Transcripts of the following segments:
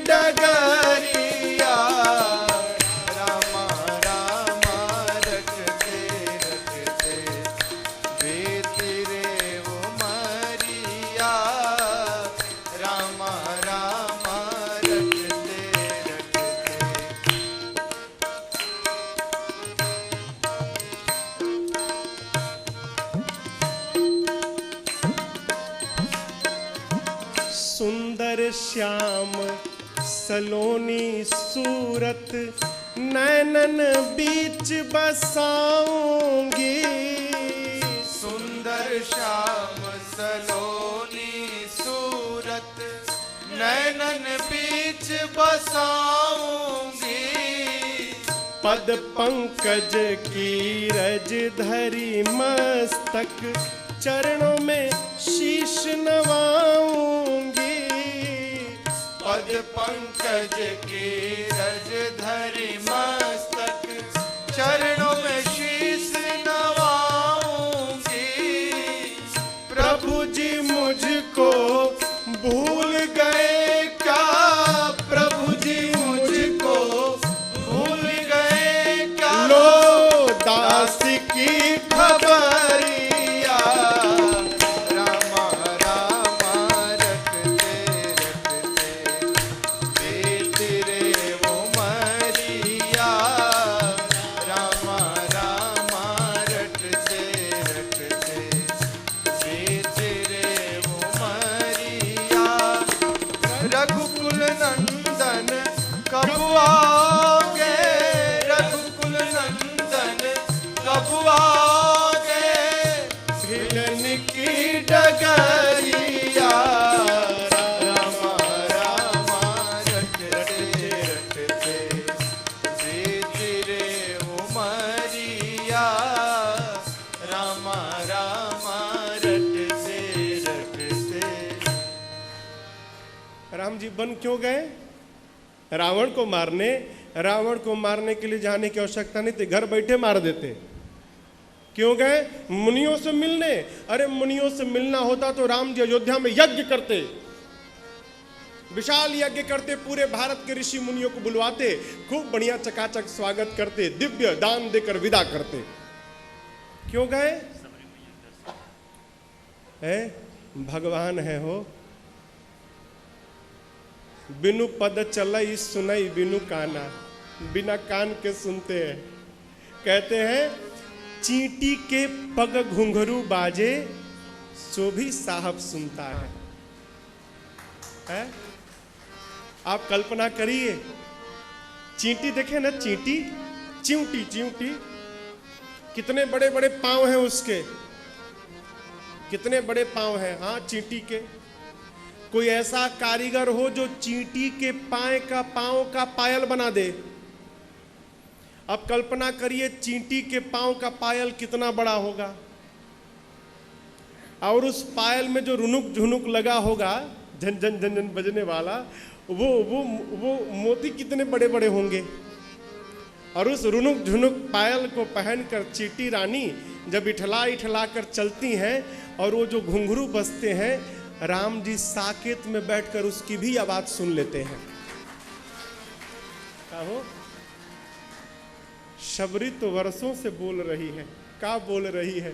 डगरिया, रामा रामा रटते रटते बीती रे उमरिया, रामा रामा रटते रटते। सुंदर श्याम सलोनी सूरत नैनन बीच बसाऊंगी। सुंदर श्याम सलोनी सूरत नैनन बीच बसाऊंगी। पद पंकज की रज धरी मस्तक चरणों में शीश नवाऊंगी। पद पंकज की रज धरी मस्तक चरणों में शीश नवाऊंगी। प्रभु जी मुझको भूल गए क्या, प्रभु जी मुझको भूल गए क्या, लो दास की खबरिया, रामा रामा रटते रटते बीती रे उमरिया, रामा रामा रटते रटते बीती रे उमरिया। रघुकुल नंदन कब आओगे, रघुकुल नंदन कब आओगे, भिलन की डगरिया, रामा रामा रटते रटते बीती रे उमरिया, रामा रामा रटते रटते। राम जी बन क्यों गए? रावण को मारने। रावण को मारने के लिए जाने की आवश्यकता नहीं थी, घर बैठे मार देते। क्यों गए? मुनियों से मिलने। अरे मुनियों से मिलना होता तो राम जी अयोध्या में यज्ञ करते, विशाल यज्ञ करते, पूरे भारत के ऋषि मुनियों को बुलवाते, खूब बढ़िया चकाचक स्वागत करते, दिव्य दान देकर विदा करते। क्यों गए? है भगवान है हो। बिनु पद चलई सुनई बिनु काना, बिना कान के सुनते हैं। कहते हैं चींटी के पग घुंघरू बाजे सो भी साहब सुनता है? आप कल्पना करिए, चींटी देखे ना, चींटी चिंटी चिंटी, कितने बड़े बड़े पांव हैं उसके, कितने बड़े पांव हैं। हाँ चींटी के। कोई ऐसा कारीगर हो जो चींटी के पांव का पायल बना दे। अब कल्पना करिए चींटी के पांव का पायल कितना बड़ा होगा, और उस पायल में जो रुनुक झुनुक लगा होगा, झन झन झन झन बजने वाला, वो मोती कितने बड़े बड़े होंगे। और उस रुनुक झुनुक पायल को पहनकर चींटी रानी जब इठला इठला कर चलती हैं, और वो जो घुंघरू बजते हैं, राम जी साकेत में बैठकर उसकी भी आवाज सुन लेते हैं। कहो शबरी तो वर्षों से बोल रही है। क्या बोल रही है?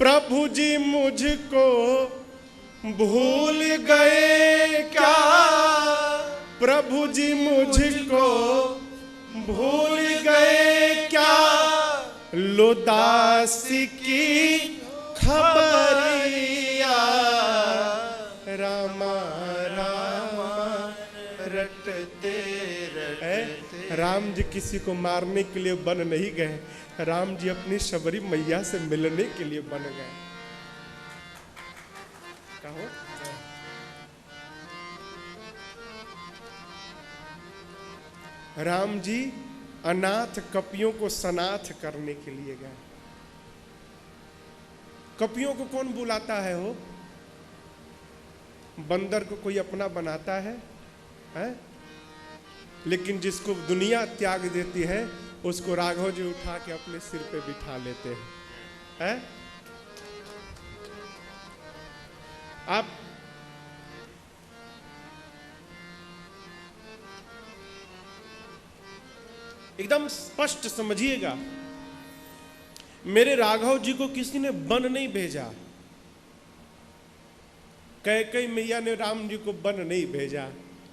प्रभु जी मुझको भूल गए क्या, प्रभु जी मुझको भूल गए क्या, लो दासी की खबरिया, रामा रामा रटते रटते। राम जी किसी को मारने के लिए बन नहीं गए, राम जी अपनी शबरी मैया से मिलने के लिए बन गए। कहो राम जी अनाथ कपियों को सनाथ करने के लिए गए। कपियों को कौन बुलाता है हो? बंदर को कोई अपना बनाता है? लेकिन जिसको दुनिया त्याग देती है उसको राघव जी उठा के अपने सिर पे बिठा लेते हैं। आप एकदम स्पष्ट समझिएगा। मेरे राघव जी को किसी ने वन नहीं भेजा, कैकेयी मैया ने राम जी को वन नहीं भेजा।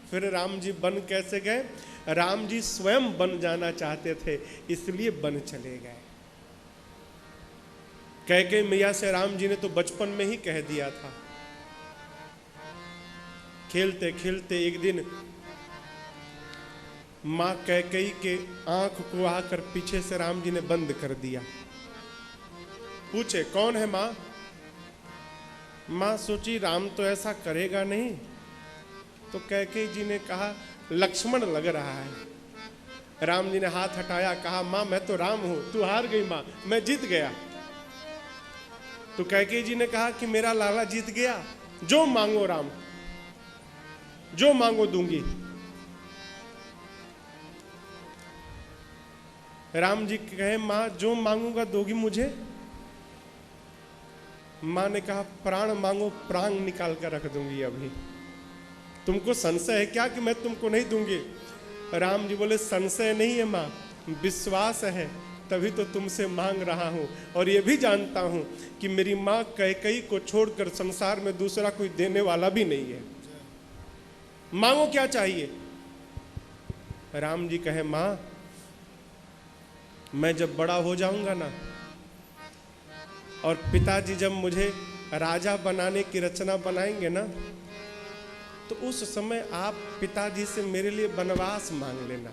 फिर राम जी वन कैसे गए? राम जी स्वयं वन जाना चाहते थे, इसलिए वन चले गए। कैकेयी मैया से राम जी ने तो बचपन में ही कह दिया था। खेलते खेलते एक दिन मां कैकेयी के आंख को आकर पीछे से राम जी ने बंद कर दिया। पूछे कौन है मां? मां सोची राम तो ऐसा करेगा नहीं, तो कैकेयी जी ने कहा लक्ष्मण लग रहा है। राम जी ने हाथ हटाया, कहा मां मैं तो राम हूं, तू हार गई मां, मैं जीत गया। तो कैकेयी जी ने कहा कि मेरा लाला जीत गया, जो मांगो राम, जो मांगो दूंगी। राम जी कहे मां जो मांगूंगा दोगी मुझे? मां ने कहा प्राण मांगो, प्राण निकाल कर रख दूंगी अभी। तुमको संशय है क्या कि मैं तुमको नहीं दूंगी? राम जी बोले संशय नहीं है मां, विश्वास है, तभी तो तुमसे मांग रहा हूं। और ये भी जानता हूं कि मेरी मां कैकेयी को छोड़कर संसार में दूसरा कोई देने वाला भी नहीं है। मांगो क्या चाहिए? राम जी कहे मां मैं जब बड़ा हो जाऊंगा ना, और पिताजी जब मुझे राजा बनाने की रचना बनाएंगे ना, तो उस समय आप पिताजी से मेरे लिए वनवास मांग लेना।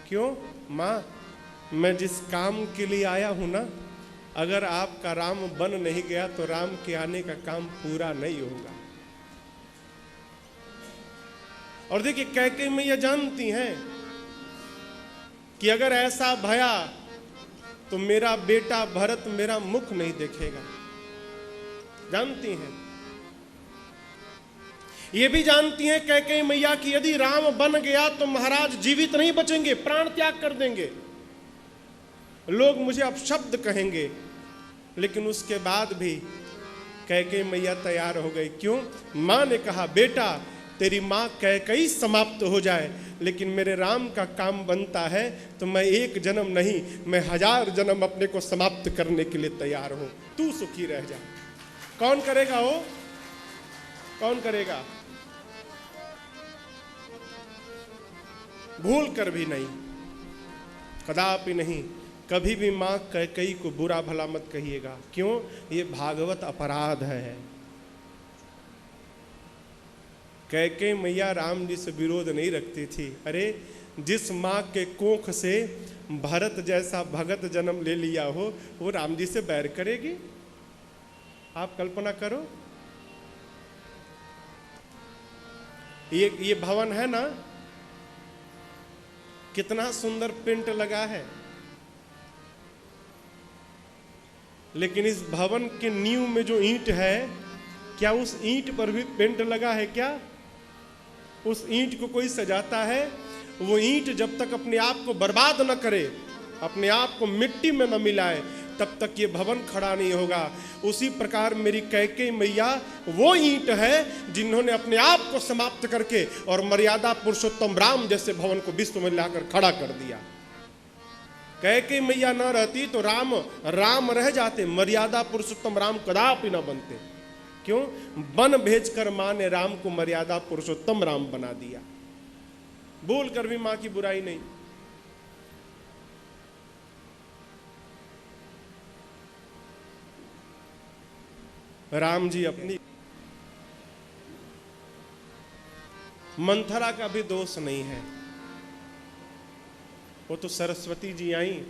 क्यों मां? मैं जिस काम के लिए आया हूं ना, अगर आपका राम बन नहीं गया तो राम के आने का काम पूरा नहीं होगा। और देखिए कैकेयी मैया जानती हैं कि अगर ऐसा भया तो मेरा बेटा भरत मेरा मुख नहीं देखेगा। जानती हैं, ये भी जानती हैं कैकेयी मैया कि यदि राम बन गया तो महाराज जीवित नहीं बचेंगे, प्राण त्याग कर देंगे, लोग मुझे अपशब्द कहेंगे। लेकिन उसके बाद भी कैकेयी मैया तैयार हो गई। क्यों? मां ने कहा बेटा तेरी मां कैकेयी समाप्त हो जाए, लेकिन मेरे राम का काम बनता है तो मैं एक जन्म नहीं, मैं 1000 जन्म अपने को समाप्त करने के लिए तैयार हूं। तू सुखी रह जा। कौन करेगा वो? कौन करेगा? भूल कर भी नहीं, कदापि नहीं। कभी भी मां कैकेयी को बुरा भला मत कहिएगा। क्यों? ये भागवत अपराध है। कैकेयी मैया राम जी से विरोध नहीं रखती थी। अरे जिस माँ के कोख से भरत जैसा भगत जन्म ले लिया हो, वो राम जी से बैर करेगी? आप कल्पना करो। ये भवन है ना, कितना सुंदर पेंट लगा है, लेकिन इस भवन के नींव में जो ईंट है, क्या उस ईंट पर भी पेंट लगा है क्या? उस ईंट को कोई सजाता है? वो ईंट जब तक अपने आप को बर्बाद न करे, अपने आप को मिट्टी में न मिलाए, तब तक ये भवन खड़ा नहीं होगा। उसी प्रकार मेरी कैकेयी मैया वो ईंट है जिन्होंने अपने आप को समाप्त करके और मर्यादा पुरुषोत्तम राम जैसे भवन को विश्व में लाकर खड़ा कर दिया। कैकेयी मैया न रहती तो राम रह जाते, मर्यादा पुरुषोत्तम राम कदापि न बनते। क्यों? वन भेजकर मां ने राम को मर्यादा पुरुषोत्तम राम बना दिया। भूल कर भी मां की बुराई नहीं। राम जी अपनी, मंथरा का भी दोष नहीं है, वो तो सरस्वती जी आई।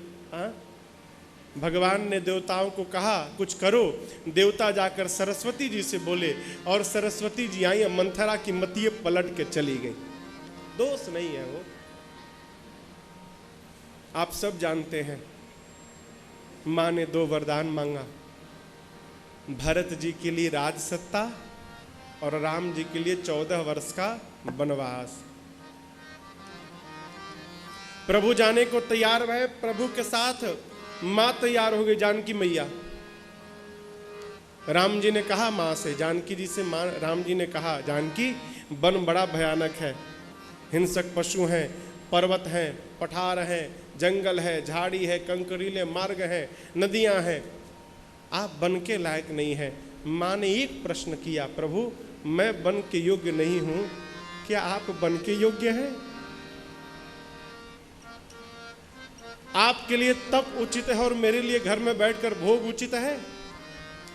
भगवान ने देवताओं को कहा कुछ करो, देवता जाकर सरस्वती जी से बोले और सरस्वती जी आई, मंथरा की मतिये पलट के चली गई। दोष नहीं है वो। आप सब जानते हैं मां ने 2 वरदान मांगा, भरत जी के लिए राज सत्ता और राम जी के लिए 14 वर्ष का वनवास। प्रभु जाने को तैयार रहे, प्रभु के साथ मां तैयार हो गई, जानकी मैया। राम जी ने कहा मां से, जानकी जी से राम जी ने कहा जानकी वन बड़ा भयानक है, हिंसक पशु हैं, पर्वत हैं, पठार हैं, जंगल है, झाड़ी है, कंकरीले मार्ग हैं, नदियां हैं, आप बन के लायक नहीं हैं। माँ ने एक प्रश्न किया, प्रभु मैं बन के योग्य नहीं हूं, क्या आप बन के योग्य हैं? आपके लिए तप उचित है और मेरे लिए घर में बैठकर भोग उचित है?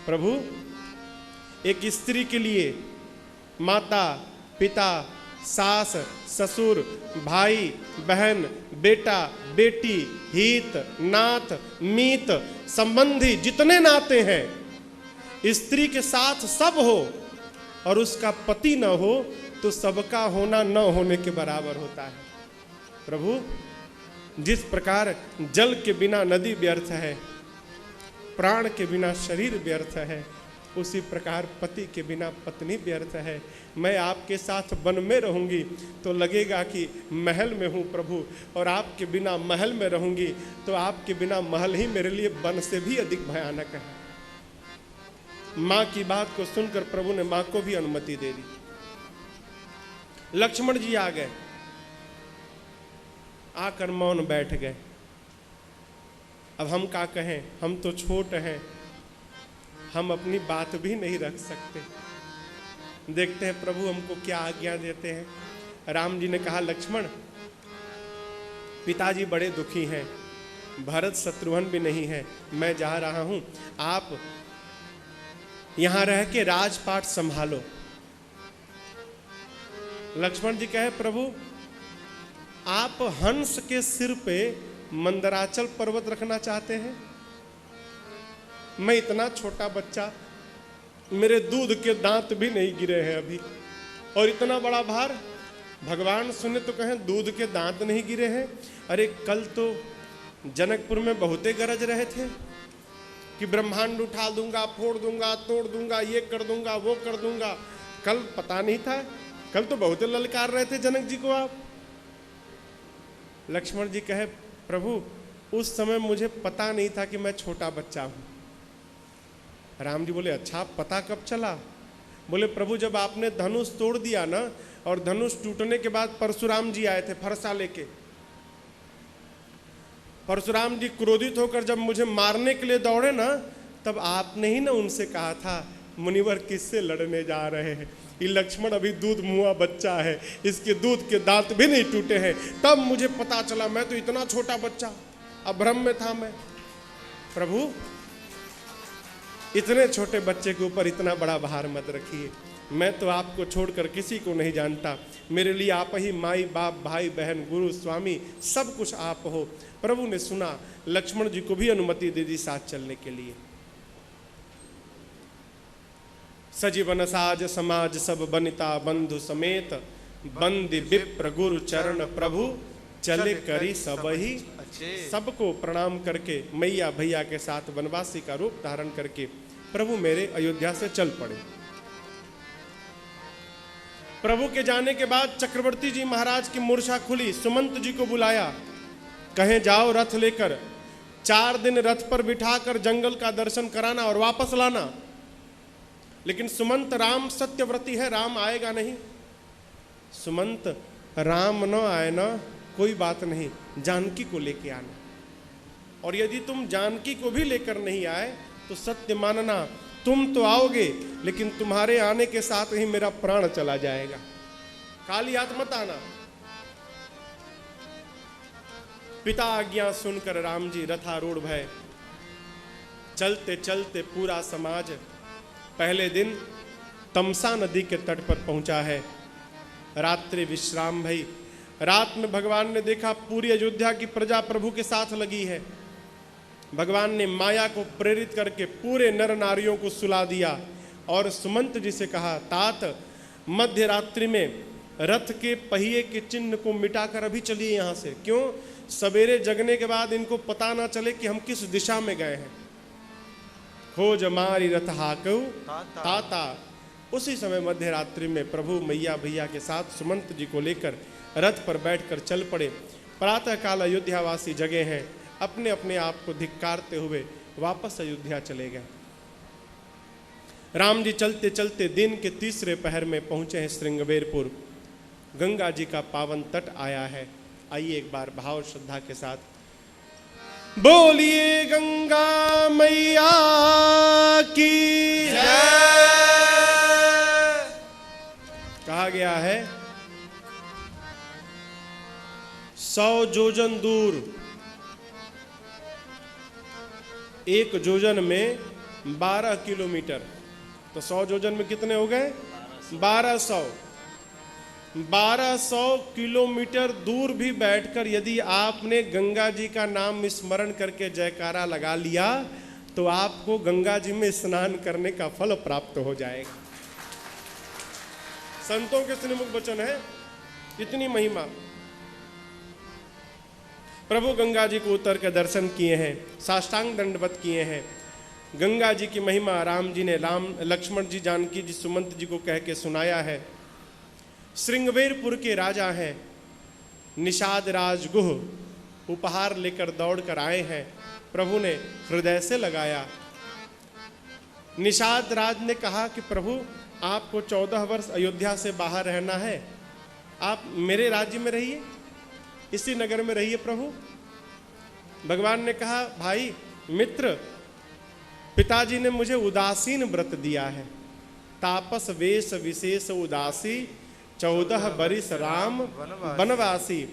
प्रभु, एक स्त्री के लिए माता, पिता, सास, ससुर, भाई, बहन, बेटा, बेटी, हित, नाथ, मीत, संबंधी, जितने नाते हैं, स्त्री के साथ सब हो और उसका पति न हो तो सबका होना न होने के बराबर होता है। प्रभु, जिस प्रकार जल के बिना नदी व्यर्थ है, प्राण के बिना शरीर व्यर्थ है, उसी प्रकार पति के बिना पत्नी व्यर्थ है। मैं आपके साथ वन में रहूंगी तो लगेगा कि महल में हूँ प्रभु, और आपके बिना महल में रहूंगी तो आपके बिना महल ही मेरे लिए वन से भी अधिक भयानक है। माँ की बात को सुनकर प्रभु ने माँ को भी अनुमति दे दी। लक्ष्मण जी आ गए, आकर मौन बैठ गए। अब हम क्या कहें, हम तो छोट हैं, हम अपनी बात भी नहीं रख सकते। देखते हैं प्रभु हमको क्या आज्ञा देते हैं। राम जी ने कहा, लक्ष्मण, पिताजी बड़े दुखी हैं, भरत शत्रुघ्न भी नहीं है, मैं जा रहा हूं, आप यहां रह के राजपाट संभालो। लक्ष्मण जी कहे, प्रभु आप हंस के सिर पे मंदराचल पर्वत रखना चाहते हैं? मैं इतना छोटा बच्चा, मेरे दूध के दांत भी नहीं गिरे हैं अभी, और इतना बड़ा भार। भगवान सुने तो कहें दूध के दांत नहीं गिरे हैं। अरे कल तो जनकपुर में बहुते गरज रहे थे कि ब्रह्मांड उठा दूंगा, फोड़ दूंगा, तोड़ दूंगा, ये कर दूंगा, वो कर दूंगा। कल पता नहीं था, कल तो बहुते ललकार रहे थे जनक जी को आप। लक्ष्मण जी कहे, प्रभु उस समय मुझे पता नहीं था कि मैं छोटा बच्चा हूं। राम जी बोले, अच्छा पता कब चला? बोले, प्रभु जब आपने धनुष तोड़ दिया ना, और धनुष टूटने के बाद परशुराम जी आए थे फरसा लेके। परशुराम जी क्रोधित होकर जब मुझे मारने के लिए दौड़े ना, तब आपने ही ना उनसे कहा था, मुनिवर किससे लड़ने जा रहे हैं? ये लक्ष्मण अभी दूध मुआ बच्चा है, इसके दूध के दांत भी नहीं टूटे हैं। तब मुझे पता चला, मैं तो इतना छोटा बच्चा, अभ्रम में था मैं। प्रभु इतने छोटे बच्चे के ऊपर इतना बड़ा भार मत रखिए, मैं तो आपको छोड़कर किसी को नहीं जानता। मेरे लिए आप ही माई बाप, भाई बहन, गुरु, स्वामी, सब कुछ आप हो। प्रभु ने सुना, लक्ष्मण जी को भी अनुमति दे दी साथ चलने के लिए। सजीवन साज समाज सब बनिता बंधु समेत, बंदी विप्र गुरु चरण प्रभु, चले करी सब ही। सबको प्रणाम करके मैया भैया के साथ वनवासी का रूप धारण करके प्रभु मेरे अयोध्या से चल पड़े। प्रभु के जाने के बाद चक्रवर्ती जी महाराज की मूर्छा खुली। सुमंत जी को बुलाया, कहें जाओ रथ लेकर 4 दिन रथ पर बिठाकर जंगल का दर्शन कराना और वापस लाना। लेकिन सुमंत राम सत्यव्रती है, राम आएगा नहीं। सुमंत राम न आए ना, कोई बात नहीं, जानकी को लेके आना, और यदि तुम जानकी को भी लेकर नहीं आए तो सत्य मानना, तुम तो आओगे लेकिन तुम्हारे आने के साथ ही मेरा प्राण चला जाएगा। काली हाथ मत आना। पिता आज्ञा सुनकर राम जी रथारूढ़ भय। चलते चलते पूरा समाज पहले दिन तमसा नदी के तट पर पहुंचा है। रात्रि विश्राम भई। रात में भगवान ने देखा पूरी अयोध्या की प्रजा प्रभु के साथ लगी है। भगवान ने माया को प्रेरित करके पूरे नर नारियों को सुला दिया और सुमंत जी से कहा, तात मध्य रात्रि में रथ के पहिए के चिन्ह को मिटाकर अभी चलिए यहाँ से। क्यों? सवेरे जगने के बाद इनको पता ना चले कि हम किस दिशा में गए हैं। खोज मारी रथ हाकऊ ताता। उसी समय मध्य रात्रि में प्रभु मैया भैया के साथ सुमंत जी को लेकर रथ पर बैठकर चल पड़े। प्रातःकाल अयोध्यावासी जगे हैं, अपने अपने आप को धिक्कारते हुए वापस अयोध्या चले गए। राम जी चलते चलते दिन के तीसरे पहर में पहुंचे हैं श्रृंगवेरपुर। गंगा जी का पावन तट आया है। आइए एक बार भाव श्रद्धा के साथ बोलिए गंगा मैया की कहा गया है 100 योजन दूर, 1 योजन में 12 किलोमीटर, तो 100 योजन में कितने हो गए 1200। 1200 किलोमीटर दूर भी बैठकर यदि आपने गंगा जी का नाम स्मरण करके जयकारा लगा लिया तो आपको गंगा जी में स्नान करने का फल प्राप्त हो जाएगा। संतों के श्रीमुख वचन है, इतनी महिमा। प्रभु गंगा जी को उतर के दर्शन किए हैं, साष्टांग दंडवत किए हैं। गंगा जी की महिमा राम जी ने लक्ष्मण जी जानकी जी सुमंत जी को कह के सुनाया है। श्रृंगवेरपुर के राजा हैं निषाद राज गुह, उपहार लेकर दौड़ कर आए हैं, प्रभु ने हृदय से लगाया। निषाद राज ने कहा कि प्रभु आपको 14 वर्ष अयोध्या से बाहर रहना है, आप मेरे राज्य में रहिए, इसी नगर में रहिए प्रभु। भगवान ने कहा भाई मित्र, पिताजी ने मुझे उदासीन व्रत दिया है, तापस वेश विशेष उदासी 14 बरिस राम वनवासी।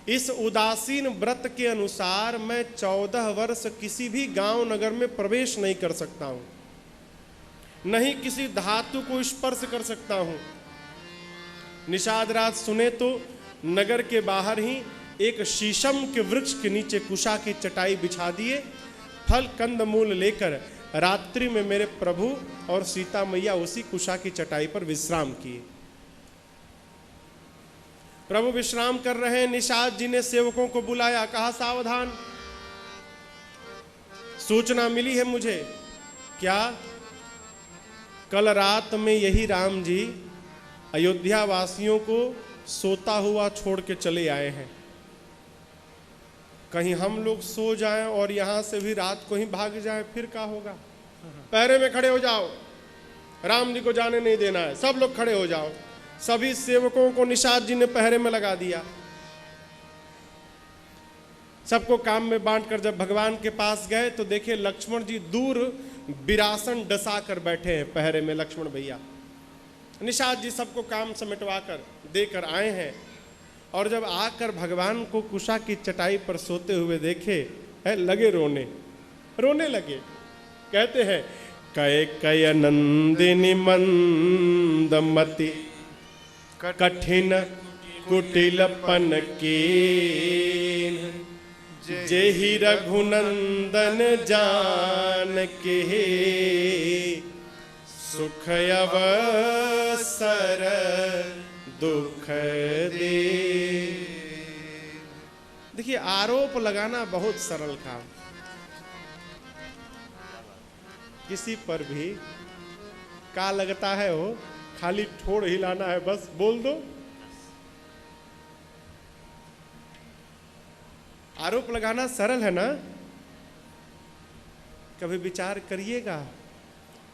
इस उदासीन व्रत के अनुसार मैं 14 वर्ष किसी भी गांव नगर में प्रवेश नहीं कर सकता हूं, नहीं किसी धातु को स्पर्श कर सकता हूं। निषाद राज सुने तो नगर के बाहर ही एक शीशम के वृक्ष के नीचे कुशा की चटाई बिछा दिए, फल कंद मूल लेकर रात्रि में मेरे प्रभु और सीता मैया उसी कुशा की चटाई पर विश्राम किए। प्रभु विश्राम कर रहे हैं, निषाद जी ने सेवकों को बुलाया, कहा सावधान, सूचना मिली है मुझे, क्या कल रात में यही राम जी अयोध्या वासियों को सोता हुआ छोड़ के चले आए हैं, कहीं हम लोग सो जाएं और यहां से भी रात को ही भाग जाएं, फिर क्या होगा। पहरे में खड़े हो जाओ, राम जी को जाने नहीं देना है, सब लोग खड़े हो जाओ। सभी सेवकों को निषाद जी ने पहरे में लगा दिया। सबको काम में बांटकर जब भगवान के पास गए तो देखे लक्ष्मण जी दूर विरासन डसा कर बैठे हैं पहरे में। लक्ष्मण भैया, निषाद जी सबको काम समेटवा कर देकर आए हैं, और जब आकर भगवान को कुशा की चटाई पर सोते हुए देखे है, लगे रोने लगे। कहते हैं कय नंदिनी मंदमति कठिन कुटिलपन की जेहि रघुनंदन जान के सुख अवसर दुख दे। देखिए आरोप लगाना बहुत सरल काम, किसी पर भी का लगता है वो खाली ठोड़ हिलाना है, बस बोल दो। आरोप लगाना सरल है ना, कभी विचार करिएगा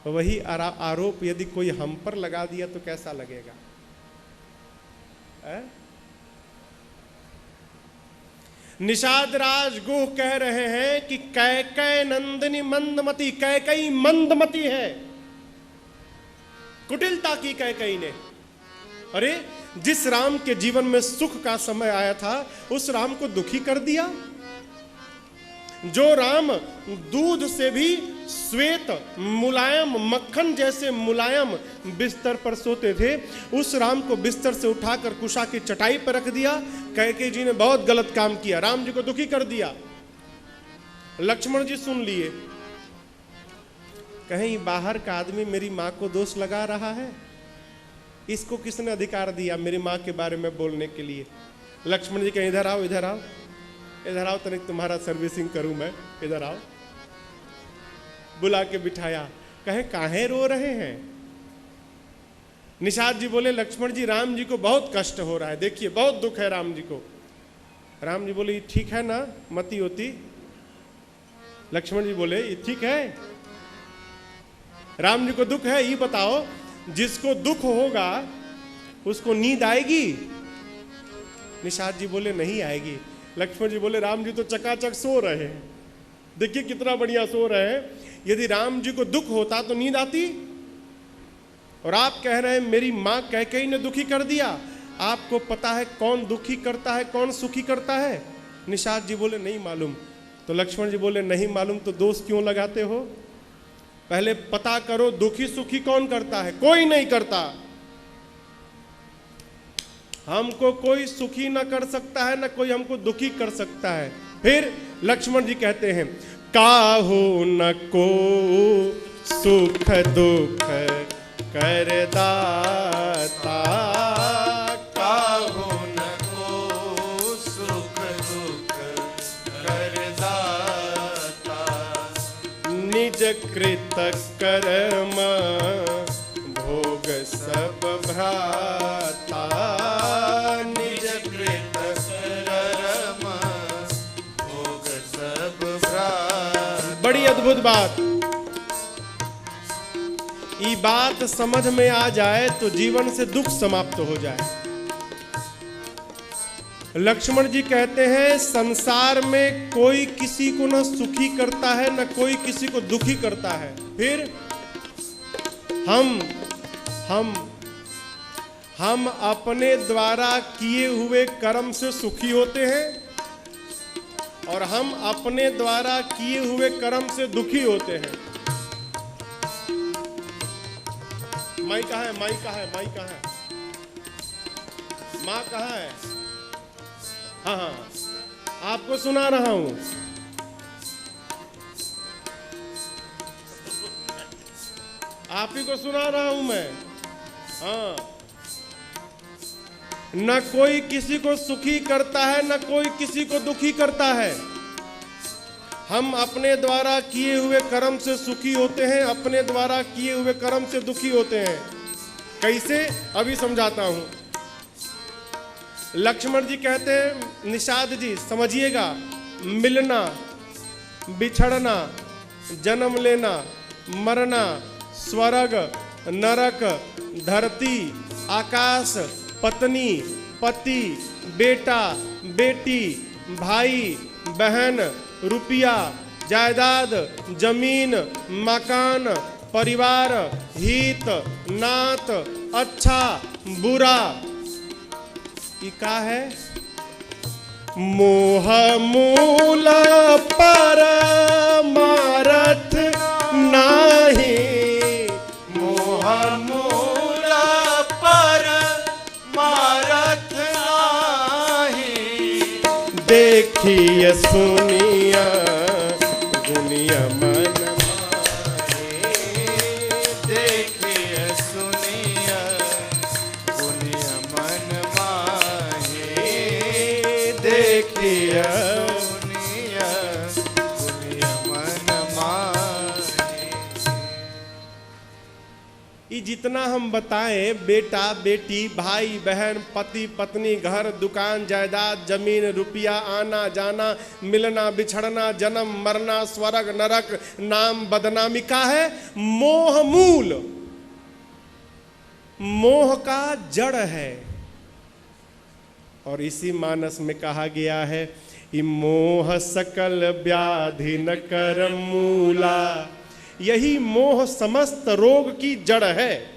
वही आरोप यदि कोई हम पर लगा दिया तो कैसा लगेगा। निषाद राज गुह कह रहे हैं कि कैकय नंदिनी मंदमती, कैकई मंदमती है, कुटिलता की कैकई ने। अरे जिस राम के जीवन में सुख का समय आया था उस राम को दुखी कर दिया। जो राम दूध से भी श्वेत मुलायम मक्खन जैसे मुलायम बिस्तर पर सोते थे, उस राम को बिस्तर से उठाकर कुशा की चटाई पर रख दिया। कैकेयी जी ने बहुत गलत काम किया, राम जी को दुखी कर दिया। लक्ष्मण जी सुन लिए, कहीं बाहर का आदमी मेरी माँ को दोष लगा रहा है, इसको किसने अधिकार दिया मेरी माँ के बारे में बोलने के लिए। लक्ष्मण जी कहें इधर आओ इधर आओ इधर आओ, तनिक तुम्हारा सर्विसिंग करूं मैं, इधर आओ। बुला के बिठाया, कहे काहे रो रहे हैं। निषाद जी बोले लक्ष्मण जी राम जी को बहुत कष्ट हो रहा है, देखिए बहुत दुख है राम जी को। राम जी बोले ठीक है ना मती होती। लक्ष्मण जी बोले ये ठीक है, राम जी को दुख है, ये बताओ जिसको दुख होगा उसको नींद आएगी? निषाद जी बोले नहीं आएगी। लक्ष्मण जी बोले राम जी तो चकाचक सो रहे हैं, देखिए कितना बढ़िया सो रहे हैं। यदि राम जी को दुख होता तो नींद आती, और आप कह रहे हैं मेरी मां कैकेयी ने दुखी कर दिया। आपको पता है कौन दुखी करता है कौन सुखी करता है? निषाद जी बोले नहीं मालूम। तो लक्ष्मण जी बोले नहीं मालूम तो दोष क्यों लगाते हो? पहले पता करो दुखी सुखी कौन करता है। कोई नहीं करता। हमको कोई सुखी ना कर सकता है, ना कोई हमको दुखी कर सकता है। फिर लक्ष्मण जी कहते हैं काहू न को सुख दुख करदाता, काहू न को सुख दुख करदाता, निज कृत कर्म भोग सब भ्राता, निज कृत कर्म भोग सब भ्राता। बड़ी अद्भुत बात। ये बात समझ में आ जाए तो जीवन से दुख समाप्त हो जाए। लक्ष्मण जी कहते हैं संसार में कोई किसी को न सुखी करता है न कोई किसी को दुखी करता है। फिर हम अपने द्वारा किए हुए कर्म से सुखी होते हैं और हम अपने द्वारा किए हुए कर्म से दुखी होते हैं। माई कहाँ है? माई कहाँ है? माई कहाँ है? माँ कहाँ है? हाँ हाँ, आपको सुना रहा हूं। आप ही को सुना रहा हूं मैं। हाँ, न कोई किसी को सुखी करता है न कोई किसी को दुखी करता है। हम अपने द्वारा किए हुए कर्म से सुखी होते हैं, अपने द्वारा किए हुए कर्म से दुखी होते हैं। कैसे? अभी समझाता हूं। लक्ष्मण जी कहते हैं निषाद जी समझिएगा, मिलना, बिछड़ना, जन्म लेना, मरना, स्वर्ग, नरक, धरती, आकाश, पत्नी, पति, बेटा, बेटी, भाई, बहन, रुपया, जायदाद, जमीन, मकान, परिवार, हित, नात, अच्छा, बुरा, ये का है? मोह मूल परमारथ नाही, मोह मूल परमारथ नाही, देखिए सुनिया दुनिया मन माहे, देखिए सुनिया दुनिया मन माहे, देखिए सुनिया दुनिया मन माहे। ये जितना हम बताएं बेटा बेटी भाई बहन पति पत्नी घर दुकान जायदाद जमीन रुपया आना जाना मिलना बिछड़ना जन्म मरना स्वर्ग नरक नाम बदनामी का है मोह मूल, मोह का जड़ है। और इसी मानस में कहा गया है कि मोह सकल व्याधि न कर मूला, यही मोह समस्त रोग की जड़ है।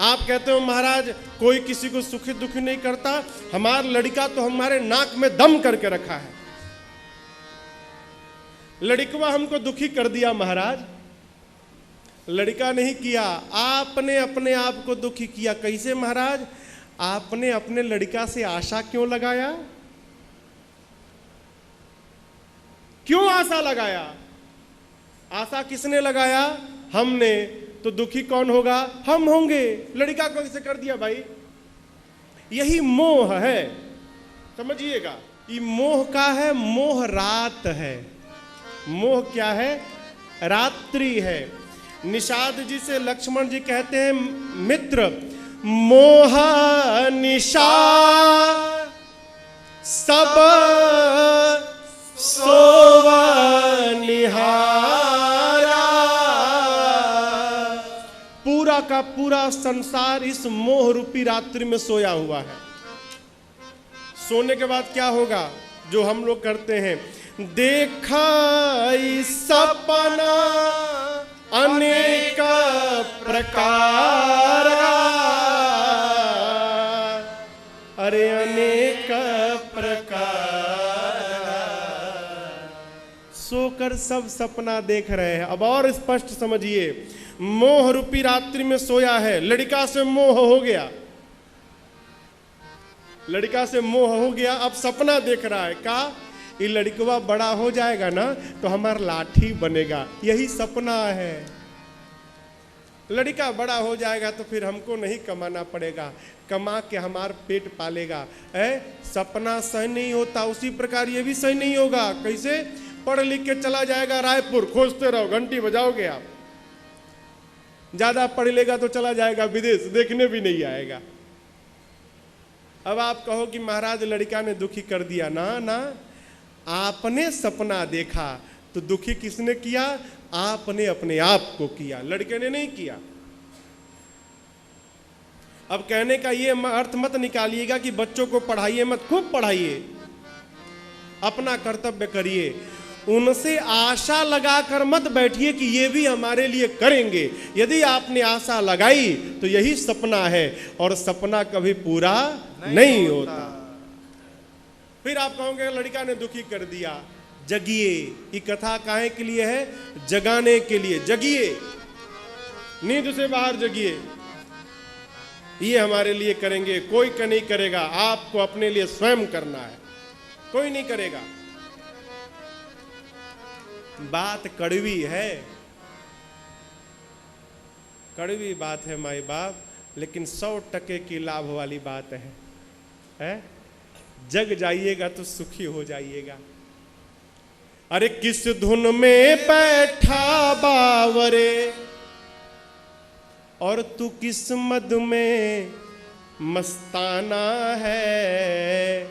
आप कहते हो महाराज कोई किसी को सुखी दुखी नहीं करता, हमारा लड़का तो हमारे नाक में दम करके रखा है। लड़कवा हमको दुखी कर दिया महाराज। लड़का नहीं किया, आपने अपने आप को दुखी किया। कैसे महाराज? आपने अपने लड़का से आशा क्यों लगाया? क्यों आशा लगाया? आशा किसने लगाया? हमने। तो दुखी कौन होगा? हम होंगे। लड़का को कैसे कर दिया भाई? यही मोह है, समझिएगा। ये मोह का है, मोह रात है। मोह क्या है? रात्रि है। निषाद जी से लक्ष्मण जी कहते हैं मित्र मोह निशा सब सोवा निहारा। पूरा का पूरा संसार इस मोह रूपी रात्रि में सोया हुआ है। सोने के बाद क्या होगा? जो हम लोग करते हैं, देखा सपना अनेक प्रकार, अरे अनेक प्रकार, सोकर सब सपना देख रहे हैं। अब और स्पष्ट समझिए, मोह रूपी रात्रि में सोया है, लड़का से मोह हो गया, लड़का से मोह हो गया, अब सपना देख रहा है, का ये लड़कवा बड़ा हो जाएगा ना तो हमारा लाठी बनेगा, यही सपना है। लड़का बड़ा हो जाएगा तो फिर हमको नहीं कमाना पड़ेगा, कमा के हमारा पेट पालेगा। सपना सही नहीं होता, उसी प्रकार ये भी सही नहीं होगा। कैसे? पढ़ लिख के चला जाएगा रायपुर, खोजते रहो, घंटी बजाओगे आप। ज्यादा पढ़ लेगा तो चला जाएगा विदेश, देखने भी नहीं आएगा। अब आप कहो कि महाराज लड़का ने दुखी कर दिया, ना ना, आपने सपना देखा तो दुखी किसने किया? आपने अपने आप को किया, लड़के ने नहीं किया। अब कहने का ये अर्थ मत निकालिएगा कि बच्चों को पढ़ाइए मत, खूब पढ़ाइए, अपना कर्तव्य करिए, उनसे आशा लगाकर मत बैठिए कि ये भी हमारे लिए करेंगे। यदि आपने आशा लगाई तो यही सपना है, और सपना कभी पूरा नहीं होता। फिर आप कहोगे लड़का ने दुखी कर दिया, जगिए। ये कथा काहे के लिए है? जगाने के लिए। जगिए, नींद से बाहर जगिए, ये हमारे लिए करेंगे, कोई का नहीं करेगा, आपको अपने लिए स्वयं करना है, कोई नहीं करेगा। बात कड़वी है, कड़वी बात है माई बाप, लेकिन 100% की लाभ वाली बात है? जग जाइएगा तो सुखी हो जाइएगा। अरे किस धुन में बैठा बावरे, और तू किस मद में मस्ताना है।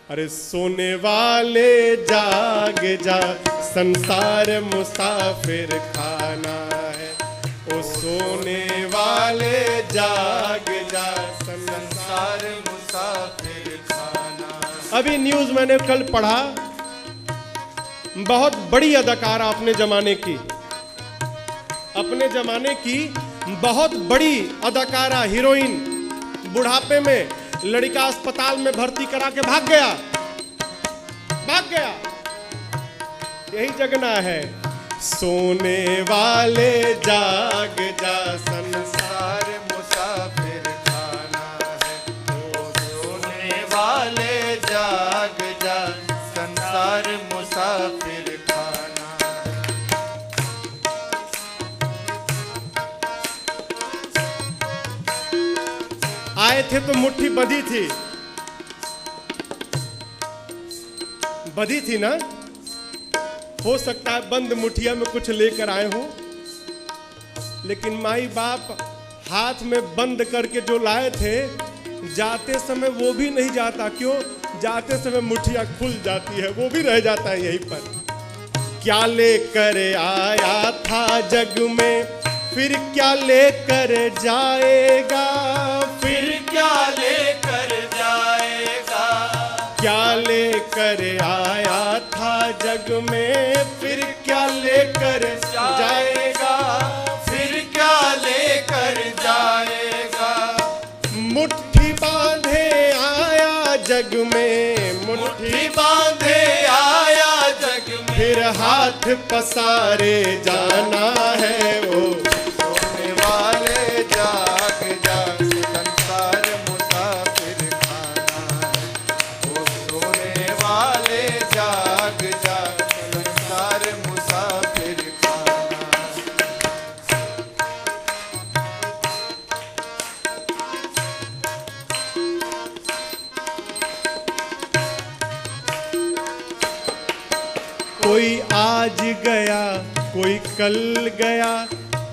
अरे सोने वाले जाग जा, संसार मुसाफिर खाना है। ओ सोने वाले जाग जा, संसार मुसाफिर खाना है। अभी न्यूज मैंने कल पढ़ा, बहुत बड़ी अदाकारा अपने जमाने की बहुत बड़ी अदाकारा, हीरोइन, बुढ़ापे में लड़का अस्पताल में भर्ती करा के भाग गया। यही जगना है। सोने वाले जाग जा, संसार मुसाफिर खाना है। ओ सोने वाले जाग जा, संसार मुसाफिर खाना है। आए थे तो मुट्ठी बंधी थी ना, हो सकता है बंद मुठिया में कुछ लेकर आए हो, लेकिन माई बाप हाथ में बंद करके जो लाए थे, जाते समय वो भी नहीं जाता। क्यों? जाते समय मुठिया खुल जाती है, वो भी रह जाता है यहीं पर। क्या लेकर आया था जग में, फिर क्या लेकर जाएगा, फिर क्या लेकर जाएगा। क्या लेकर आया था जग में, फिर क्या लेकर जाएगा, फिर क्या लेकर जाएगा। मुट्ठी बांधे आया जग में, मुट्ठी बांधे आया जग में, फिर हाथ पसारे जाना है। वो सोने वाले जाग जा, संसार मुसाफिर खाना है। ओ सोने वाले जाग जा, संसार मुसाफिर खाना है। कोई आज गया, कोई कल गया,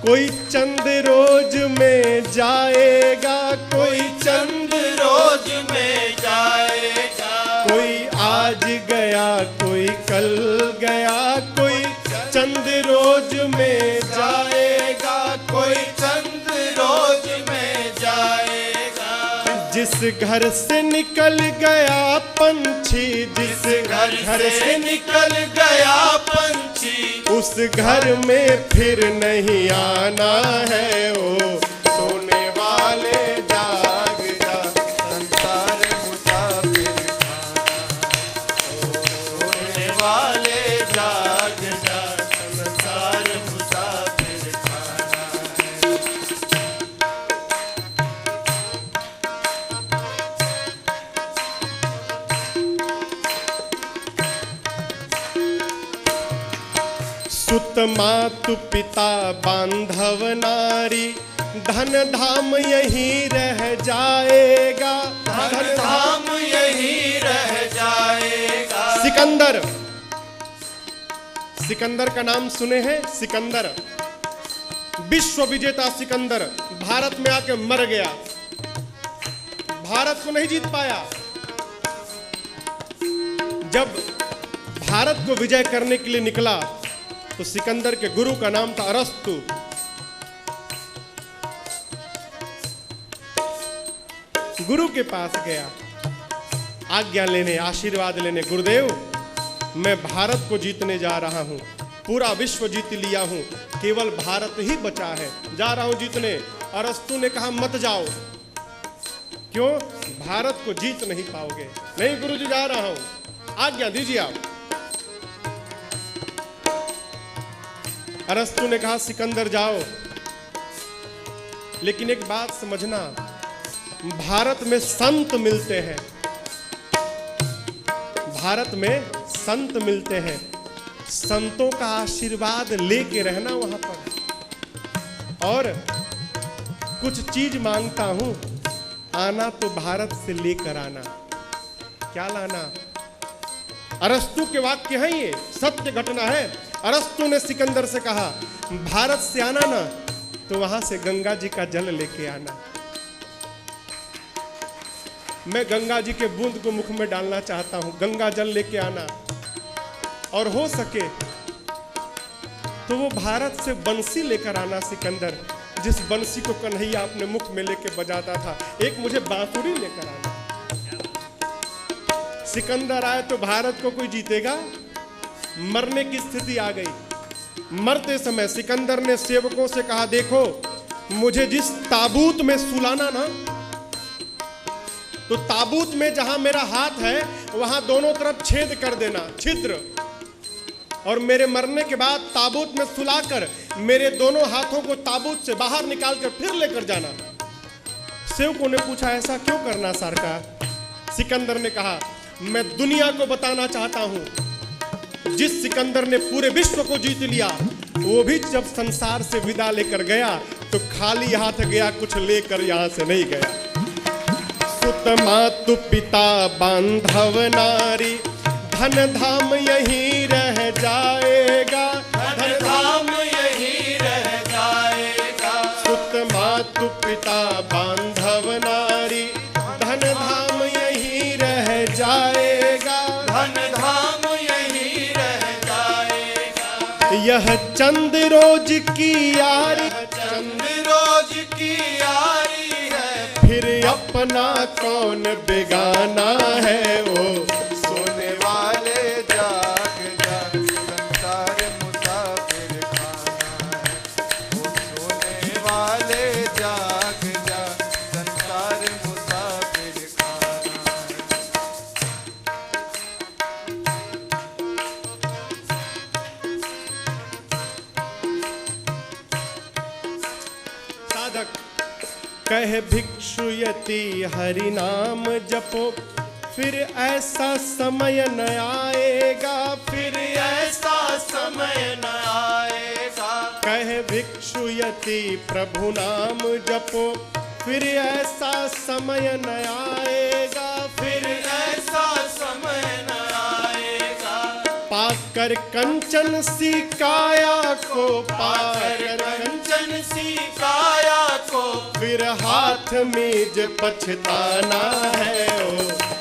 कोई चंद रोज में जाएगा, कोई चंद रोज में जाएगा। कोई आज गया, कोई कल गया, कोई चंद रोज में जाएगा, कोई चंद रोज में जाएगा। जिस घर से निकल गया पंछी, जिस घर से निकल गया पंछी, उस घर में फिर नहीं आना है। ओ सोने वाले जाग जा, संसार मुसाफिर खाना। सोने वाले जाग जा, संसार मुसाफिर खाना है। सुत मातु पिता बांधव नारी, धन धाम यहीं रह जाएगा। धन धाम यहीं रह जाएगा। सिकंदर, सिकंदर का नाम सुने हैं? सिकंदर, विश्व विजेता सिकंदर भारत में आके मर गया, भारत को नहीं जीत पाया। जब भारत को विजय करने के लिए निकला तो सिकंदर के गुरु का नाम था अरस्तु। गुरु के पास गया आज्ञा लेने, आशीर्वाद लेने। गुरुदेव, मैं भारत को जीतने जा रहा हूं, पूरा विश्व जीत लिया हूं, केवल भारत ही बचा है, जा रहा हूं जीतने। अरस्तु ने कहा मत जाओ। क्यों? भारत को जीत नहीं पाओगे। नहीं गुरुजी, जा रहा हूं, आज्ञा दीजिए आप। अरस्तु ने कहा सिकंदर जाओ, लेकिन एक बात समझना, भारत में संत मिलते हैं, भारत में संत मिलते हैं, संतों का आशीर्वाद लेके रहना वहां पर। और कुछ चीज मांगता हूं, आना तो भारत से लेकर आना। क्या लाना? अरस्तु के वाक्य हैं, ये सत्य घटना है। अरस्तु ने सिकंदर से कहा भारत से आना ना तो वहां से गंगा जी का जल लेके आना। मैं गंगा जी के बूंद को मुख में डालना चाहता हूं, गंगा जल लेके आना। और हो सके तो वो भारत से बंसी लेकर आना सिकंदर, जिस बंसी को कन्हैया अपने मुख में लेके बजाता था। एक मुझे बांसुरी लेकर आना। सिकंदर आए तो भारत को कोई जीतेगा? मरने की स्थिति आ गई। मरते समय सिकंदर ने सेवकों से कहा देखो, मुझे जिस ताबूत में सुलाना ना, तो ताबूत में जहां मेरा हाथ है वहां दोनों तरफ छेद कर देना, छिद्र, और मेरे मरने के बाद ताबूत में सुलाकर मेरे दोनों हाथों को ताबूत से बाहर निकालकर फिर लेकर जाना। सेवकों ने पूछा ऐसा क्यों करना सरकार? सिकंदर ने कहा मैं दुनिया को बताना चाहता हूं, जिस सिकंदर ने पूरे विश्व को जीत लिया, वो भी जब संसार से विदा लेकर गया तो खाली हाथ गया, कुछ लेकर यहां से नहीं गया। सुत मातु पिता बांधव नारी, धन धाम यहीं रह जाएगा। धन धाम यहीं रह जाएगा। सुत मातु पिता बांधव नारी, धन धाम यहीं रह जाएगा। धन धाम यहीं रह जाएगा। यह चंद रोज की यारी, चंद रोज की यारी है, फिर अपना कौन बेगाना है। वो सोने वाले जाग जा, संसार मुसाफिर खाना है। वो सोने वाले जाग जा, संसार मुसाफिर खाना है। साधक कहे भिक्षु यति हरि नाम जपो, फिर ऐसा समय न आएगा। फिर ऐसा समय न आएगा। कहे भिक्षु यति प्रभु नाम जपो, फिर ऐसा समय न आएगा। फिर ऐसा समय न आएगा। पाकर कंचन सी काया को, पाकर कंचन सी काया को, फिर हाथ मीज पछताना है। ओ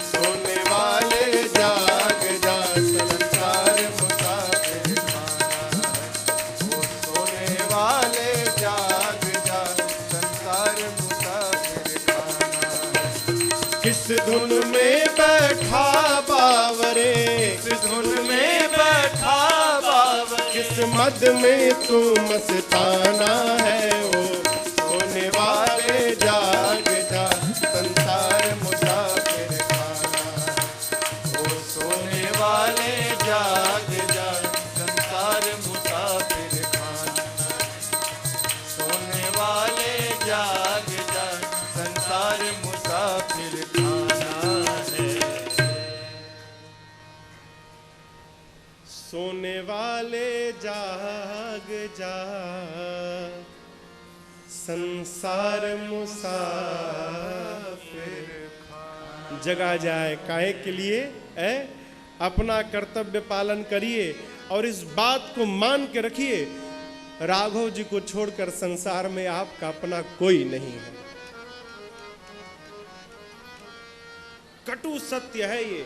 सोने वाले जाग जा, संसार मुसाफिर खाना है। वो सोने वाले जाग जा, संसार मुसाफिर खाना है। किस धुन में बैठा बावरे, किस धुन में बैठा बावरे, किस मद में तू मस्ताना है। ओ सोने वाले जाग जा, संसार मुसाफिर खाना। ओ सोने वाले जाग जा, संसार मुसाफिर खाना। सोने वाले जाग जा, संसार मुसाफिर खाना है। सोने वाले जाग जा, संसार मुसाफिर जगा जाए। काहे के लिए है? अपना कर्तव्य पालन करिए और इस बात को मान के रखिए, राघव जी को छोड़कर संसार में आपका अपना कोई नहीं है। कटु सत्य है ये।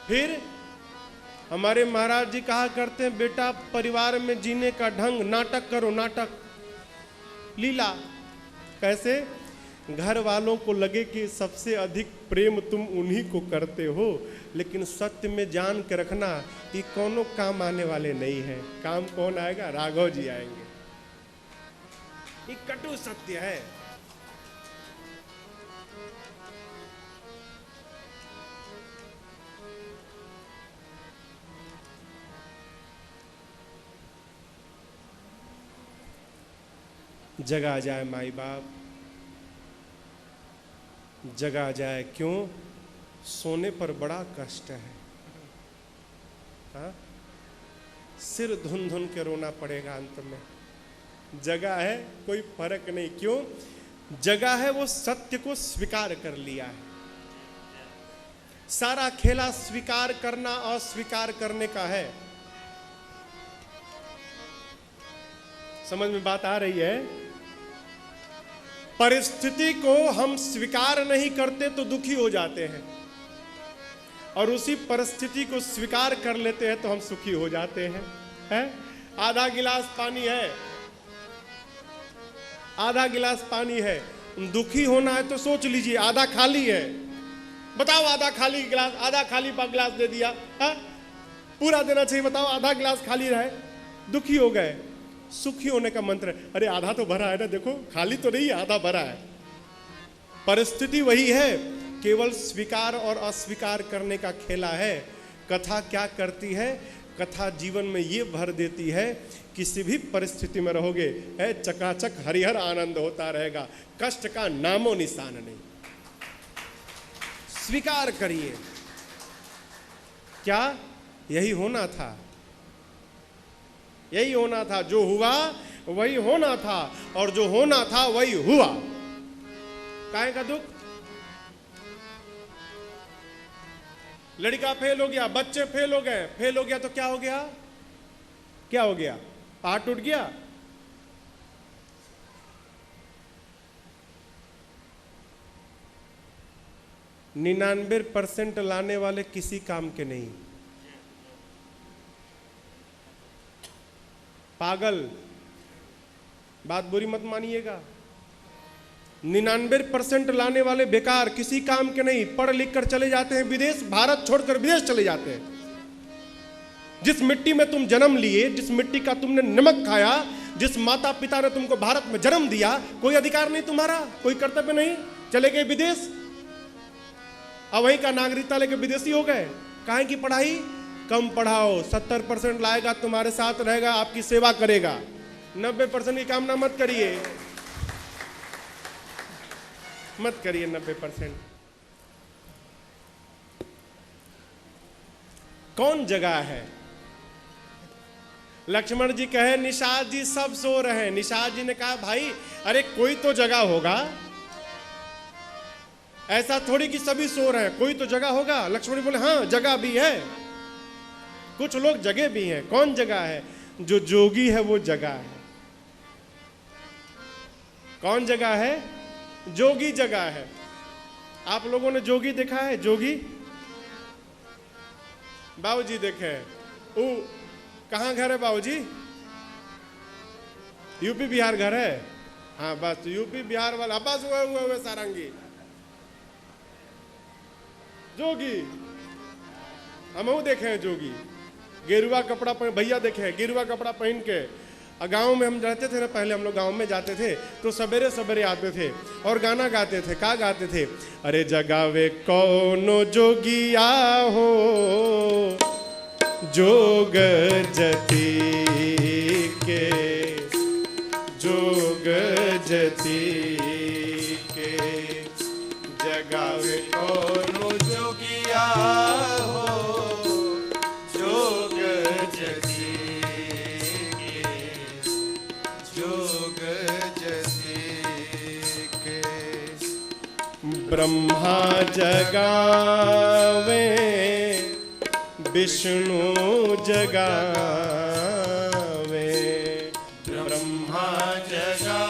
फिर हमारे महाराज जी कहा करते हैं, बेटा परिवार में जीने का ढंग नाटक करो, नाटक लीला। कैसे? घर वालों को लगे कि सबसे अधिक प्रेम तुम उन्हीं को करते हो, लेकिन सत्य में जान के रखना कि कौनों काम आने वाले नहीं है। काम कौन आएगा? राघव जी आएंगे। ये कटु सत्य है। जगा जाए माई बाप, जगा जाए। क्यों? सोने पर बड़ा कष्ट है। हाँ? सिर धुन धुन के रोना पड़ेगा अंत में। जगा है, कोई फर्क नहीं। क्यों जगा है? वो सत्य को स्वीकार कर लिया है। सारा खेला स्वीकार करना और स्वीकार करने का है। समझ में बात आ रही है? परिस्थिति को हम स्वीकार नहीं करते तो दुखी हो जाते हैं, और उसी परिस्थिति को स्वीकार कर लेते हैं तो हम सुखी हो जाते हैं। है? आधा गिलास पानी है, आधा गिलास पानी है, दुखी होना है तो सोच लीजिए आधा खाली है। बताओ, आधा खाली गिलास, आधा खाली गिलास दे दिया, है? पूरा देना चाहिए। बताओ, आधा गिलास खाली रहे, दुखी हो गए। सुखी होने का मंत्र है, अरे आधा तो भरा है ना, देखो खाली तो नहीं है, आधा भरा है। परिस्थिति वही है, केवल स्वीकार और अस्वीकार करने का खेला है। कथा क्या करती है? कथा जीवन में ये भर देती है, किसी भी परिस्थिति में रहोगे है चकाचक हरिहर आनंद होता रहेगा, कष्ट का नामो निशान नहीं। स्वीकार करिए। क्या यही होना था? यही होना था। जो हुआ वही होना था, और जो होना था वही हुआ। काहे का दुख? लड़का फेल हो गया, बच्चे फेल हो गए। फेल हो गया तो क्या हो गया? क्या हो गया? पहाड़ टूट गया? 99% लाने वाले किसी काम के नहीं। पागल, बात बुरी मत मानिएगा। 99% लाने वाले बेकार, किसी काम के नहीं। पढ़ लिख कर चले जाते हैं विदेश, भारत छोड़कर विदेश चले जाते हैं। जिस मिट्टी में तुम जन्म लिए, जिस मिट्टी का तुमने नमक खाया, जिस माता पिता ने तुमको भारत में जन्म दिया, कोई अधिकार नहीं तुम्हारा, कोई कर्तव्य नहीं। चले गए विदेश, अब वहीं का नागरिकता लेके विदेशी हो गए। काहे की पढ़ाई कम पढ़ाओ, 70% लाएगा, तुम्हारे साथ रहेगा, आपकी सेवा करेगा। 90% की कामना मत करिए, मत करिए 90%। कौन जगह है? लक्ष्मण जी कहे निषाद जी सब सो रहे हैं। निषाद जी ने कहा भाई अरे कोई तो जगह होगा, ऐसा थोड़ी कि सभी सो रहे हैं, कोई तो जगह होगा। लक्ष्मण जी बोले हाँ जगह भी है, कुछ लोग जगह भी हैं। कौन जगह है? जो जोगी है वो जगह है। कौन जगह है? जोगी जगह है। आप लोगों ने जोगी देखा है? जोगी बाबूजी देखे? वो कहाँ घर है बाबूजी? यूपी बिहार घर है? हाँ बस यूपी बिहार वाला, बस हुए सारंगी। जोगी, हम देखे हैं जोगी, गेरुआ कपड़ा पहन, भैया देखे हैं गेरुआ कपड़ा पहन के। गांव में हम रहते थे ना, पहले हम लोग गांव में जाते थे तो सवेरे सवेरे आते थे और गाना गाते थे। क्या गाते थे? अरे जगावे कौनो जोगिया हो, जोग जती के, जोग जती के, जगावे कौनो जोगिया हो, जोग जती के, जोग जती के। ब्रह्मा जगावे, विष्णु जगावे, ब्रह्मा जगा,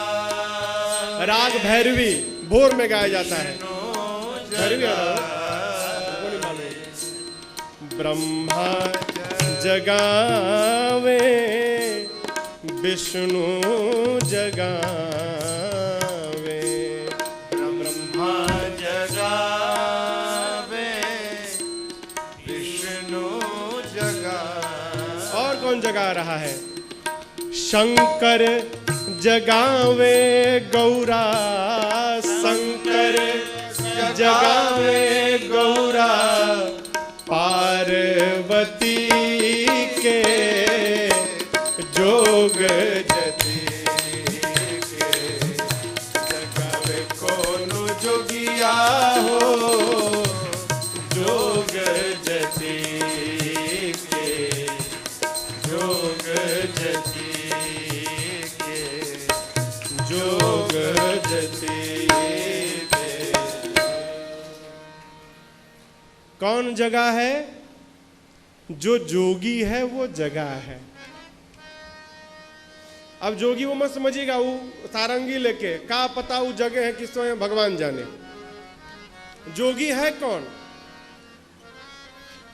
राग भैरवी भोर में गाया जाता है। भैरवी ब्रह्मा जगावे, विष्णु जगावे, ब्रह्मा जगावे, विष्णु जगा। और कौन जगा रहा है? शंकर जगावे गौरा, शंकर जगावे गौरा, पार्वती के जोग जती के, जगावे कोनो जोगिया हो, जोग जती के, जोग जती के, जोग जती के। कौन जगह है? जो जोगी है वो जगह है। अब जोगी वो मत समझिएगा वो सारंगी लेके, का पता वो जगह है किसको है भगवान जाने। जोगी है कौन?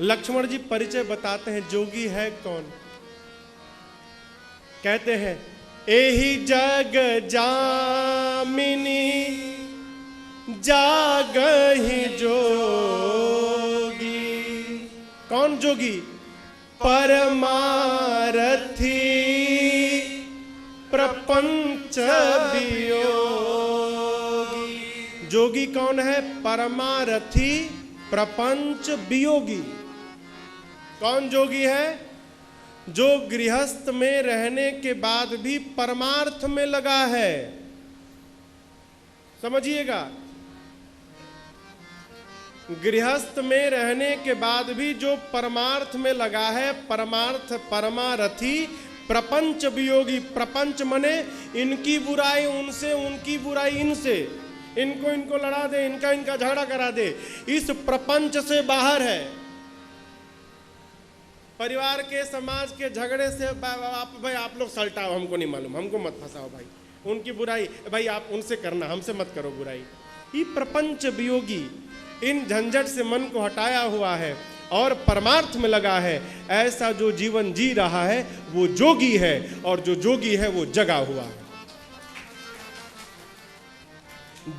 लक्ष्मण जी परिचय बताते हैं जोगी है कौन। कहते हैं एही जग जामिनी जागहि जोगी। कौन जोगी? परमारथी प्रपंच वियोगी। जोगी कौन है? परमारथी प्रपंच वियोगी। कौन जोगी है? जो गृहस्थ में रहने के बाद भी परमार्थ में लगा है। समझिएगा, गृहस्थ में रहने के बाद भी जो परमार्थ में लगा है, परमार्थ परमारथी प्रपंच वियोगी। प्रपंच मने इनकी बुराई उनसे, उनकी बुराई इनसे, इनको लड़ा दे, इनका झगड़ा करा दे, इस प्रपंच से बाहर है। परिवार के समाज के झगड़े से भाई आप लोग सल्टाओ, हमको नहीं मालूम, हमको मत फंसाओ भाई, उनकी बुराई भाई आप उनसे करना, हमसे मत करो बुराई। ये प्रपंच वियोगी इन झंझट से मन को हटाया हुआ है और परमार्थ में लगा है। ऐसा जो जीवन जी रहा है वो जोगी है, और जो जोगी है वो जगा हुआ है।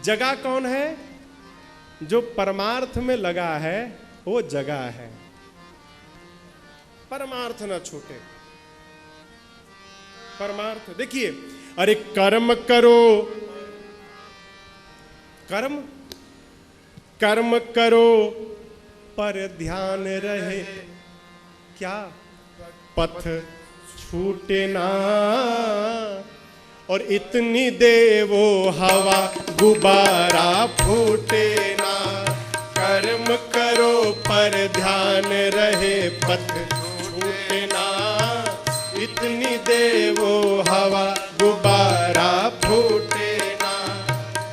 जगा कौन है? जो परमार्थ में लगा है वो जगा है। परमार्थ न छूटे। परमार्थ देखिए, अरे कर्म करो, कर्म करो पर ध्यान रहे, क्या पथ छूटे ना, और इतनी देवो हवा गुब्बारा फूटे ना। कर्म करो पर ध्यान रहे, पथ छूटे ना, इतनी देवो हवा गुब्बारा फूटे ना।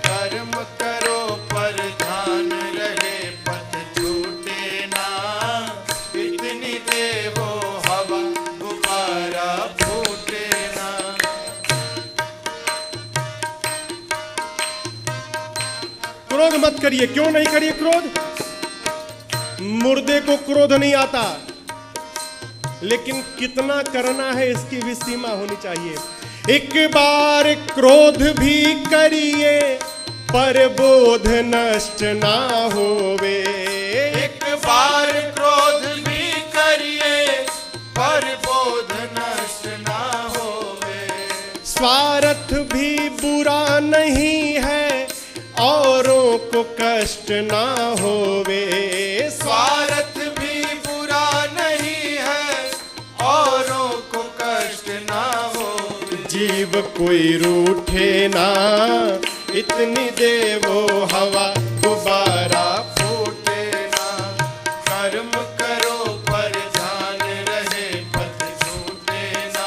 कर्म करो पर ध्यान रहे, पथ छूटे ना, इतनी देवो हवा गुब्बारा फूटे ना। क्रोध मत करिए। क्यों नहीं करिए क्रोध? मुर्दे को क्रोध नहीं आता, लेकिन कितना करना है इसकी भी सीमा होनी चाहिए। एक बार क्रोध भी करिए पर बोध नष्ट ना होवे। एक बार क्रोध भी करिए पर बोध नष्ट ना होवे। स्वार्थ भी बुरा नहीं है औरों को कष्ट ना होवे। स्वार्थ भी बुरा नहीं है औरों को कष्ट ना होवे। जीव कोई रूठे ना इतनी देवो हवा गुब्बारा फूटे ना। कर्म करो पर ध्यान रहे पथ छूटे ना।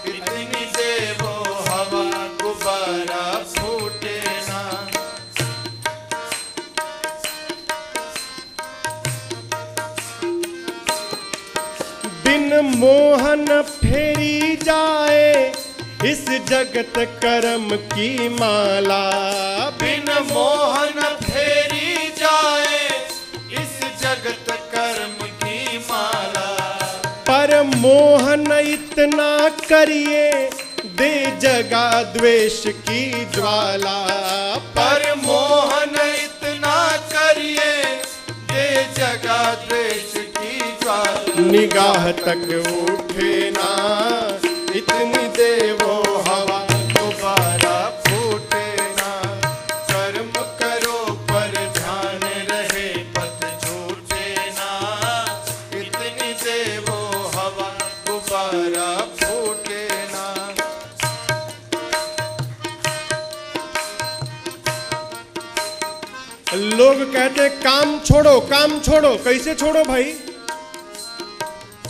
इतनी देवो हवा गुब्बारा फूटे ना। बिन मोहन फेरी जाए इस जगत कर्म की माला। बिन मोहन फेरी जाए इस जगत कर्म की माला। पर मोहन इतना करिए दे जगा द्वेष की ज्वाला। पर मोहन इतना करिए दे जगा द्वेष की ज्वाला। निगाह तक उठे ना इतनी देवो हवा गुब्बारा फूटे ना। कर्म करो पर ध्यान रहे पथ छूटे ना। इतनी देवो हवा गुब्बारा फूटे ना। लोग कहते काम छोड़ो काम छोड़ो। कैसे छोड़ो भाई?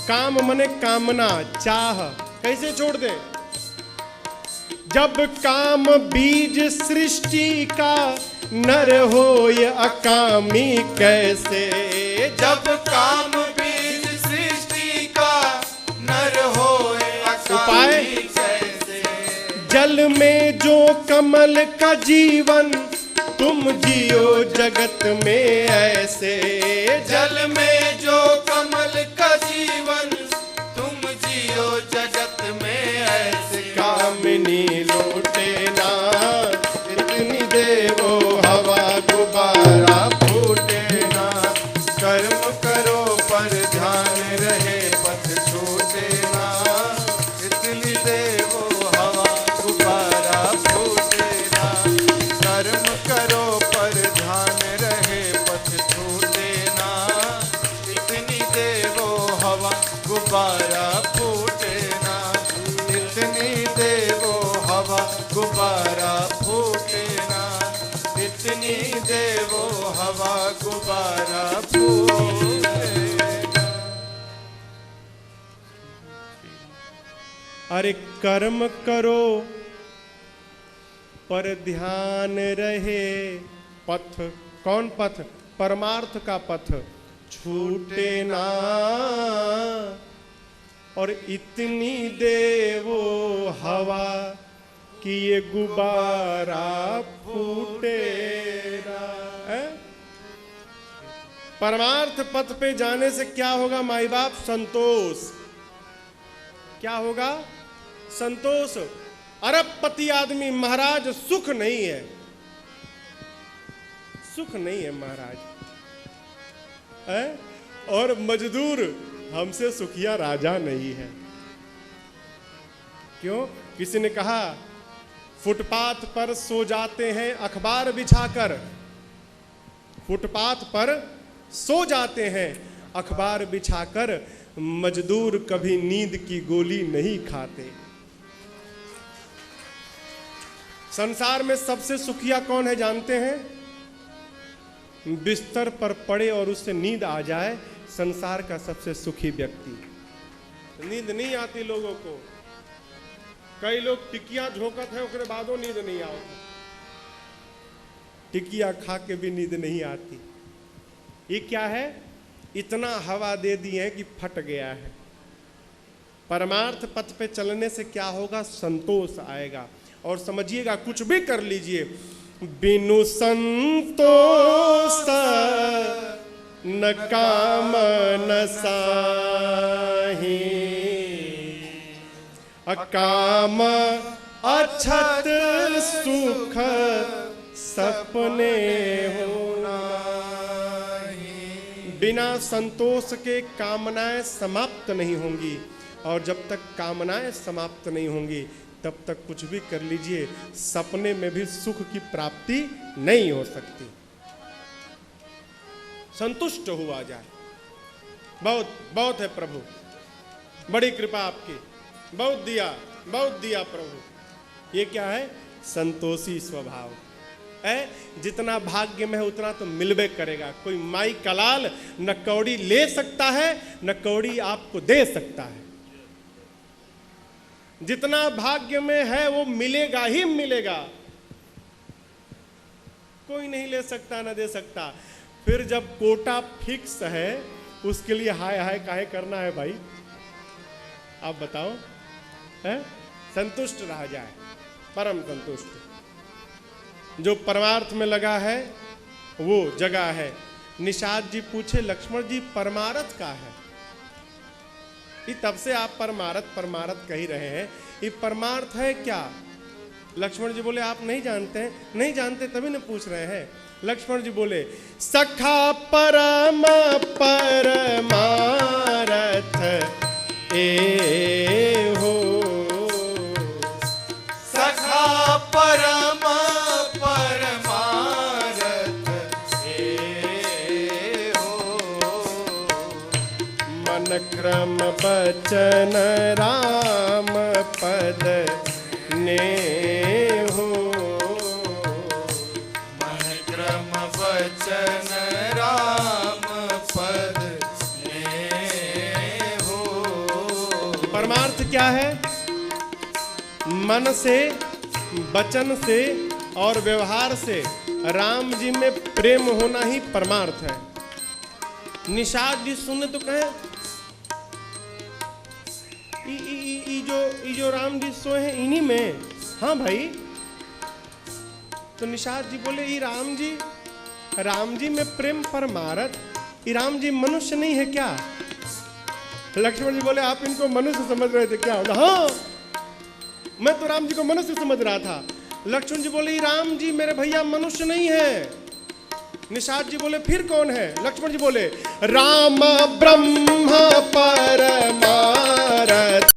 काम मने कामना चाह, कैसे छोड़ दे? जब काम बीज सृष्टि का नर हो ये अकामी कैसे। जब काम बीज सृष्टि का नर होए अकामी कैसे। जल में जो कमल का जीवन तुम जियो जगत में ऐसे। जल में जो कमल का जीवन तुम जियो जगत में ऐसे। कामिनी लौटे ना इतनी देवो हवा गुब्बारा फूटे ना। कर्म करो पर ध्यान रहे पथ छूटे ना। इतनी देवो हवा गुब्बारा फूटे ना। कर्म करो पर ध्यान रहे पथ छूटे ना। इतनी देवो हवा गुब्बारा फूटे ना। इतनी देवो हवा गुब्बारा फूटे ना। इतनी देवो हवा गुब्बारा फूटे ना। अरे कर्म करो पर ध्यान रहे पथ। कौन पथ? परमार्थ का पथ छूटे ना। और इतनी देवो हवा कि ये गुब्बारा फूटे ना। परमार्थ पथ पे जाने से क्या होगा माई बाप? संतोष। क्या होगा? संतोष। अरबपति आदमी महाराज सुख नहीं है, सुख नहीं है महाराज है? और मजदूर हमसे सुखिया राजा नहीं है। क्यों? किसी ने कहा फुटपाथ पर सो जाते हैं अखबार बिछाकर। फुटपाथ पर सो जाते हैं अखबार बिछाकर। मजदूर कभी नींद की गोली नहीं खाते। संसार में सबसे सुखिया कौन है जानते हैं? बिस्तर पर पड़े और उससे नींद आ जाए, संसार का सबसे सुखी व्यक्ति। नींद नहीं आती लोगों को। कई लोग टिकिया झोंकत है उसके बादों नींद नहीं आती। टिकिया खा के भी नींद नहीं आती। ये क्या है? इतना हवा दे दी है कि फट गया है। परमार्थ पथ पे चलने से क्या होगा? संतोष आएगा। और समझिएगा, कुछ भी कर लीजिए, बिनु संतोष न काम न साही। अकाम अछत सुख सपने हो बिना संतोष के कामनाएं समाप्त नहीं होंगी, और जब तक कामनाएं समाप्त नहीं होंगी तब तक कुछ भी कर लीजिए, सपने में भी सुख की प्राप्ति नहीं हो सकती। संतुष्ट हुआ जाए। बहुत बहुत है प्रभु, बड़ी कृपा आपकी, बहुत दिया प्रभु। ये क्या है? संतोषी स्वभाव है। जितना भाग्य में है उतना तो मिलबे करेगा। कोई माई कलाल न कौड़ी ले सकता है न कौड़ी आपको दे सकता है। जितना भाग्य में है वो मिलेगा ही मिलेगा, कोई नहीं ले सकता न दे सकता। फिर जब कोटा फिक्स है उसके लिए हाय हाय काहे करना है भाई? आप बताओ, है? संतुष्ट रहा जाए, परम संतुष्ट। जो परमार्थ में लगा है वो जगह है। निषाद जी पूछे, लक्ष्मण जी परमार्थ का है? ये तब से आप परमार्थ कह ही रहे हैं, ये परमार्थ है क्या? लक्ष्मण जी बोले आप नहीं जानते हैं? नहीं जानते तभी न पूछ रहे हैं। लक्ष्मण जी बोले, सखा परम परमारथ ए हो। सखा परम परमारथ ए हो। मन क्रम बचन राम पद ने हो। मन क्रम बचन राम पद ने हो। परमार्थ क्या है? मन से, वचन से और व्यवहार से राम जी में प्रेम होना ही परमार्थ है। निषाद जी सुने तो कहे, जो राम जी सोए हैं इन्हीं में। हाँ भाई। तो निषाद जी बोले, ये राम जी में प्रेम परमार्थ, ये राम जी मनुष्य नहीं है क्या? लक्ष्मण जी बोले, आप इनको मनुष्य समझ रहे थे क्या? हाँ, मैं तो राम जी को मनुष्य समझ रहा था। लक्ष्मण जी बोले, राम जी मेरे भैया मनुष्य नहीं है। निषाद जी बोले, फिर कौन है? लक्ष्मण जी बोले, राम ब्रह्म परमार्थ